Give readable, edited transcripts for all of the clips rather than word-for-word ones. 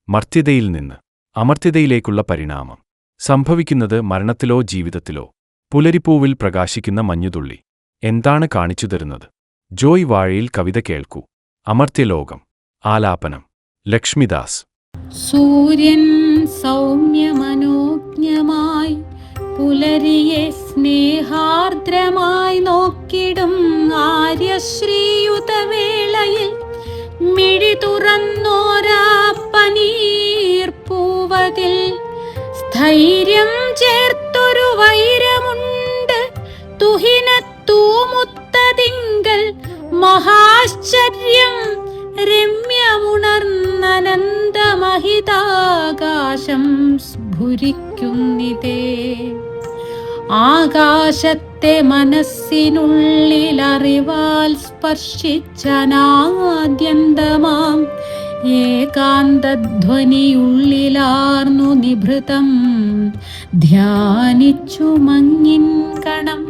മർത്യതയിൽ നിന്ന് അമർത്യതയിലേക്കുള്ള പരിണാമം സംഭവിക്കുന്നത് മരണത്തിലോ ജീവിതത്തിലോ. പുലരിപ്പൂവിൽ പ്രകാശിക്കുന്ന മഞ്ഞുതുള്ളി എന്താണ് കാണിച്ചു തരുന്നത്? ജോയ് വാഴയിൽ കവിത കേൾക്കൂ. അമർത്യലോകം. ആലാപനം ലക്ഷ്മിദാസ്. സൂര്യൻ സൗമ്യമനോജ്ഞമായി പുലരിയെ സ്നേഹാർദ്രമായി നോക്കിടും ആര്യശ്രീയുതവേളയിൽ മിഴി തുറന്നോരാ പനീർപ്പൂവതിൽ സ്ഥൈര്യം ചേർത്തൊരു വൈരമുണ്ട് തുഹിനത്തൂമുത്തതിങ്കൽ മഹാശ്ചര്യം രമ്യമുണർന്നനന്തമഹിതാകാശം സ്ഫുരിക്കുന്നിതേ. ആകാശത്തെ മനസ്സിനുള്ളിലറിവാൽ സ്പർശിച്ചനാദ്യന്തമാം ഏകാന്തധ്വനിയുള്ളിലാർന്നു നിഭൃതം ധ്യാനിച്ചു മങ്ങിൻ കണം.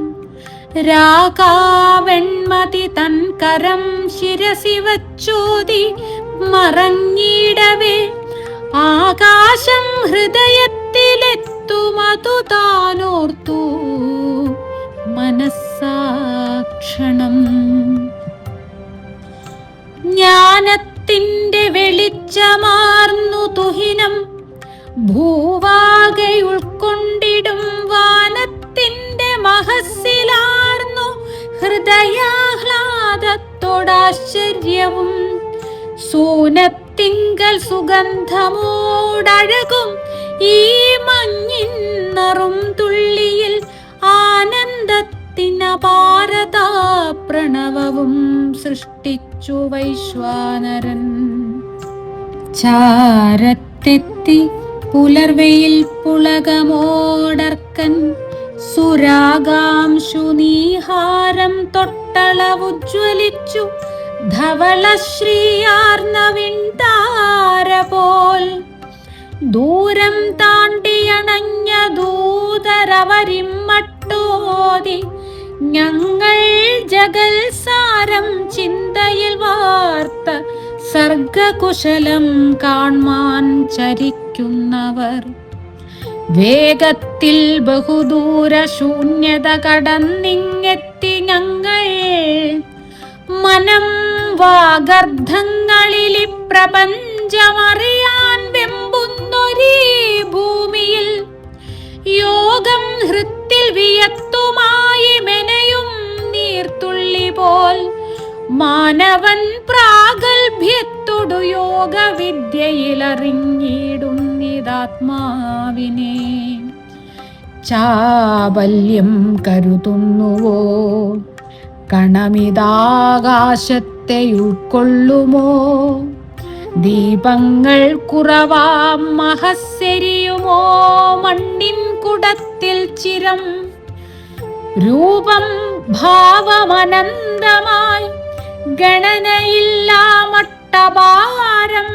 രാഗാവെൺമതി തൻ കരം ശിരസി വച്ചോതി മറഞ്ഞിടവേ ആകാശം ഹൃദയത്തിലെത്തുമതു താനോർത്തു മനസ്സാക്ഷണം. ജ്ഞാനത്തിന്റെ വെളിച്ചമാർന്നു തുഹിനം ഭൂവാകെ ഉൾക്കൊണ്ടിടും വാനത്തിന്റെ മഹസ്സിലാർന്നു ഹൃദയാഹ്ലാദത്തോടാശ്ചര്യവും. സൂനത്തിങ്കൽ സുഗന്ധമോടഴകും ഈ മഞ്ഞിന്നറും തുള്ളിയിൽ ആനന്ദത്തിനപാരതാ പ്രണവവും സൃഷ്ടിച്ചു വൈശ്വാനരൻ. ചാരത്തെത്തി പുലർവെയിൽ പുളകമോടർക്കൻ സുരാഗാംശുനീഹാരം തൊട്ടളവുജ്വലിച്ചു ധവളശ്രീയാർന്നവിൺതാര പോൽ. ദൂരം താണ്ടിയണഞ്ഞ ദൂതരവരിമ്മട്ടോതി ഞങ്ങൾ ജഗൽസാരം ചിന്തയിൽ വാർത്ത സർഗകുശലം കാൺമാൻ ചരിക്കുന്നവർ. വേഗത്തിൽ ബഹുദൂര ശൂന്യത കടന്നിങ്ങെത്തി ഞങ്ങൾ മനം വാഗർദ്ധങ്ങളിലി പ്രപഞ്ചമറിയാൻ വെമ്പുന്നൊരീ ഭൂമിയിൽ. യോഗം ഹൃത്തിൽ വിയത്തുമായി മെനയും നീർത്തുള്ളി പോൽ മാനവൻ പ്രാഗൽഭ്യത്തോടു യോഗവിദ്യയിലറിഞ്ഞിടുന്നിതാത്മാവിനെ. ചാബല്യം കരുതുന്നുവോ കണമിതാകാശത്തെ ഉൾക്കൊള്ളുമോ? ദീപങ്ങൾ കുറവാം മഹസ്സരിയുമോ മണ്ണിൻ കുടത്തിൽ ചിരം? രൂപം ഭാവമനന്തമായി ഗണനയില്ലാ മട്ടഭാരം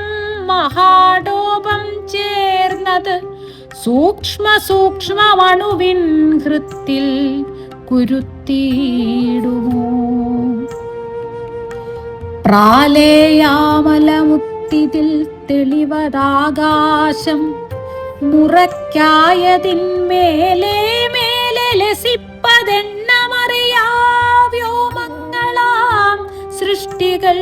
മഹാഡോപം ചേർന്നത് സൂക്ഷ്മ സൂക്ഷ്മമണുവിൻ ഹൃത്തിൽ കുരുത്തിയിടുമോ? പ്രാലേയാമലമുത്തിതിൽ തെളിവതാകാശം മുറയ്ക്കായതിന്മേലെ മേലെ ലസിപ്പതെണ്ണമറിയാ വ്യോമങ്ങളാം സൃഷ്ടികൾ.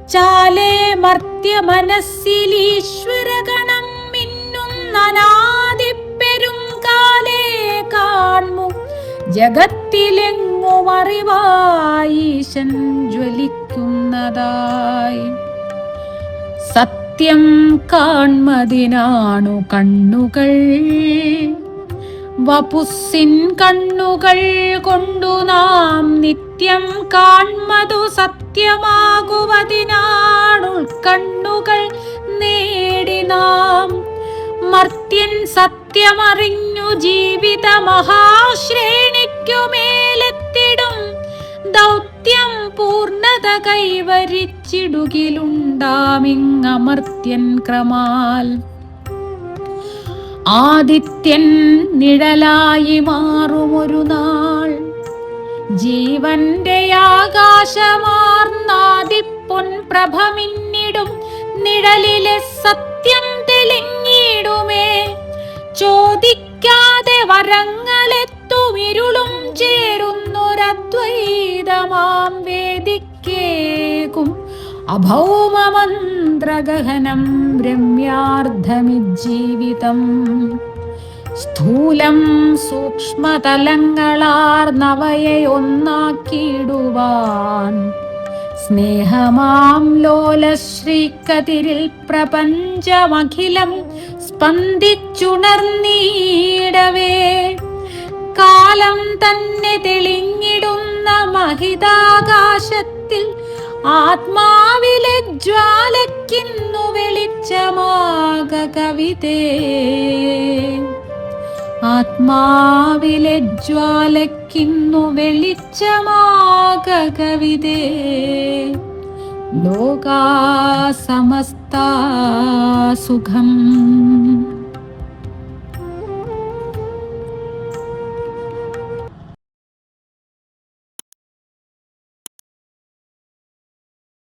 ചാലേ മർത്യ മനസ്സിലീശ്വരഗണം മിന്നുന്നനാദിപ്പെരും കാലേ കാൺമു ജഗത്തിലെങ്ങും അറിവായീശൻ ജ്വലിക്കുന്നതായി. സത്യം കാൺമതിനാണു കണ്ണുകൾ, വപുസ്സിൻ കണ്ണുകൾ കൊണ്ടു നാം നിത്യം കാൺമതു സത്യമാകുവതിനാണുൾക്കണ്ണുകൾ നേടി നാം. മർത്യൻ സത്യമറിഞ്ഞു ജീവിത മഹാശ്രേണിക്കുമേലെത്തിടും ദൗത്യം പൂർണ്ണത കൈവരിച്ചിടുകിലുണ്ടാമിങ്ങമർത്യൻ ക്രമാൽ. ആദിത്യൻ നിഴലായി മാറുമൊരു നാൾ, ജീവന്റെ ആകാശമാർന്നാദിപ്പൊൻ പ്രഭമിന്നിടും നിഴലിലെ സത്യം വരങ്ങളെത്തുമിരുളും ചേരുന്നൊരദ്വൈതമാം വേദിക്കേകും അഭൗമമന്ത്രഗഹനം രമ്യാർദ്ധമിജ്ജീവിതം. സ്ഥൂലം സൂക്ഷ്മതലങ്ങളാർന്നവയെ ഒന്നാക്കിയിടുവാൻ സ്നേഹമാം ലോലശ്രീക്കതിരിൽ പ്രപഞ്ചമഖിലം സ്പന്ദിച്ചുണർന്നീടവേ, കാലം തന്നെ തെളിഞ്ഞിടുന്ന മഹിതാകാശത്തിൽ ആത്മാവിലെ ജ്വാലയ്ക്കിന്നു വെളിച്ചമാക കവിതേ. ആത്മാവിലെ ജ്വാലയ്ക്കിന്നു വെളിച്ചമാക കവിതേ. ലോകാ സമസ്താ സുഖം.